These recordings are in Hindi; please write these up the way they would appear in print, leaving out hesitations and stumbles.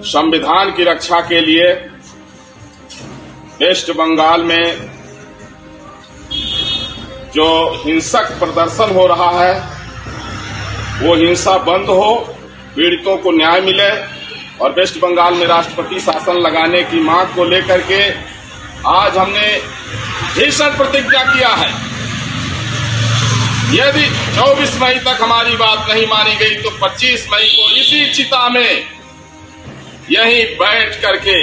संविधान की रक्षा के लिए वेस्ट बंगाल में जो हिंसक प्रदर्शन हो रहा है वो हिंसा बंद हो, पीड़ितों को न्याय मिले और वेस्ट बंगाल में राष्ट्रपति शासन लगाने की मांग को लेकर के आज हमने भीषण प्रतिज्ञा किया है। यदि 24 मई तक हमारी बात नहीं मानी गई तो 25 मई को इसी चिता में यहीं बैठ करके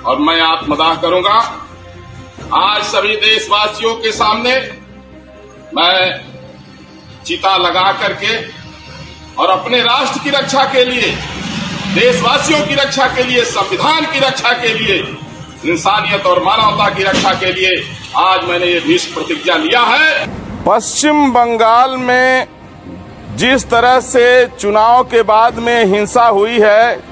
और मैं आत्मदाह करूंगा। आज सभी देशवासियों के सामने मैं चिता लगा करके और अपने राष्ट्र की रक्षा के लिए, देशवासियों की रक्षा के लिए, संविधान की रक्षा के लिए, इंसानियत और मानवता की रक्षा के लिए आज मैंने ये भीष्म प्रतिज्ञा लिया है। पश्चिम बंगाल में जिस तरह से चुनाव के बाद में हिंसा हुई है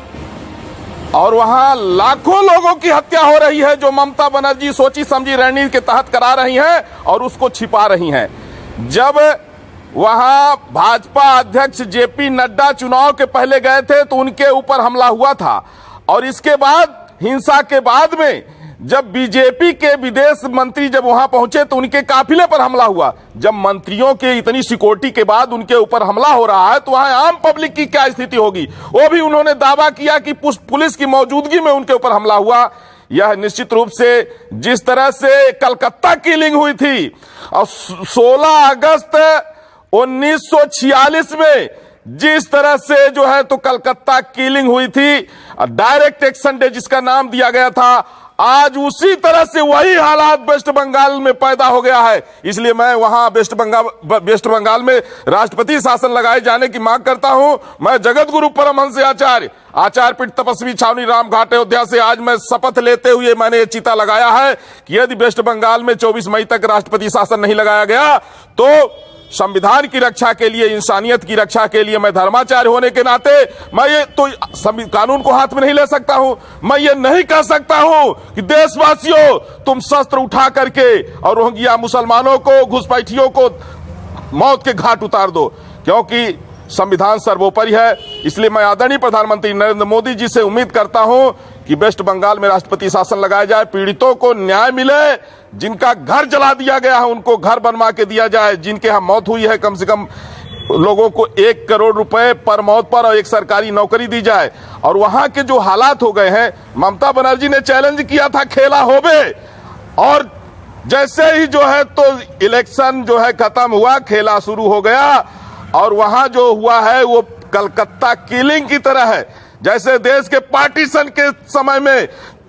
और वहां लाखों लोगों की हत्या हो रही है जो ममता बनर्जी सोची समझी रणनीति के तहत करा रही हैं और उसको छिपा रही हैं। जब वहां भाजपा अध्यक्ष जेपी नड्डा चुनाव के पहले गए थे तो उनके ऊपर हमला हुआ था और इसके बाद हिंसा के बाद में जब बीजेपी के विदेश मंत्री जब वहां पहुंचे तो उनके काफिले पर हमला हुआ। जब मंत्रियों के इतनी सिक्योरिटी के बाद उनके ऊपर हमला हो रहा है तो वहां आम पब्लिक की क्या स्थिति होगी। वो भी उन्होंने दावा किया कि पुलिस की मौजूदगी में उनके ऊपर हमला हुआ। यह निश्चित रूप से जिस तरह से कलकत्ता किलिंग हुई थी और 16 अगस्त 1946 में जिस तरह से जो है तो कलकत्ता किलिंग हुई थी, डायरेक्ट एक्शन डे जिसका नाम दिया गया था, आज उसी तरह से वही हालात वेस्ट बंगाल में पैदा हो गया है। इसलिए मैं वहां वेस्ट बंगाल में राष्ट्रपति शासन लगाए जाने की मांग करता हूं। मैं जगत गुरु परमहंस आचार्य पीठ तपस्वी छावनी राम घाट अयोध्या से आज मैं शपथ लेते हुए मैंने ये चिता लगाया है कि यदि वेस्ट बंगाल में 24 मई तक राष्ट्रपति शासन नहीं लगाया गया तो संविधान की रक्षा के लिए, इंसानियत की रक्षा के लिए, मैं धर्माचार्य होने के नाते मैं ये तो कानून को हाथ में नहीं ले सकता हूं। मैं ये नहीं कह सकता हूं कि देशवासियों तुम शस्त्र उठा करके और रोहिंग्या मुसलमानों को, घुसपैठियों को मौत के घाट उतार दो, क्योंकि संविधान सर्वोपरि है। इसलिए मैं आदरणीय प्रधानमंत्री नरेंद्र मोदी जी से उम्मीद करता हूं कि वेस्ट बंगाल में राष्ट्रपति शासन लगाया जाए, पीड़ितों को न्याय मिले, जिनका घर जला दिया गया है उनको घर बनवा के दिया जाए, जिनके यहां मौत हुई है कम से कम लोगों को 1 करोड़ रुपए पर मौत पर और एक सरकारी नौकरी दी जाए। और वहां के जो हालात हो गए हैं, ममता बनर्जी ने चैलेंज किया था खेला होबे, और जैसे ही जो है तो इलेक्शन जो है खत्म हुआ, खेला शुरू हो गया और वहां जो हुआ है वो कलकत्ता किलिंग की तरह है। जैसे देश के पार्टीशन के समय में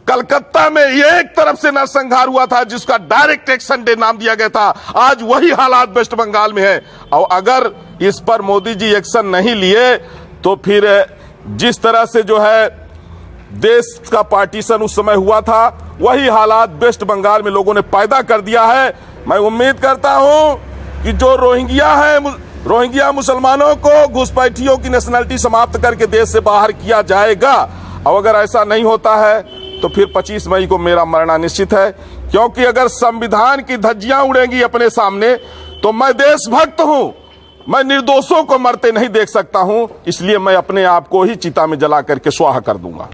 कलकत्ता में एक तरफ से नरसंहार हुआ था जिसका डायरेक्ट एक्शन डे नाम दिया गया था, आज वही हालात वेस्ट बंगाल में है। और अगर इस पर मोदी जी एक्शन नहीं लिए तो फिर जिस तरह से जो है देश का पार्टीशन उस समय हुआ था वही हालात वेस्ट बंगाल में लोगों ने पैदा कर दिया है। मैं उम्मीद करता हूं कि जो रोहिंग्या मुसलमानों को, घुसपैठियों की नेशनलिटी समाप्त करके देश से बाहर किया जाएगा। और अगर ऐसा नहीं होता है तो फिर 25 मई को मेरा मरना निश्चित है, क्योंकि अगर संविधान की धज्जियां उड़ेंगी अपने सामने तो मैं देशभक्त हूं, मैं निर्दोषों को मरते नहीं देख सकता हूं। इसलिए मैं अपने आप को ही चिता में जला करके स्वाहा कर दूंगा।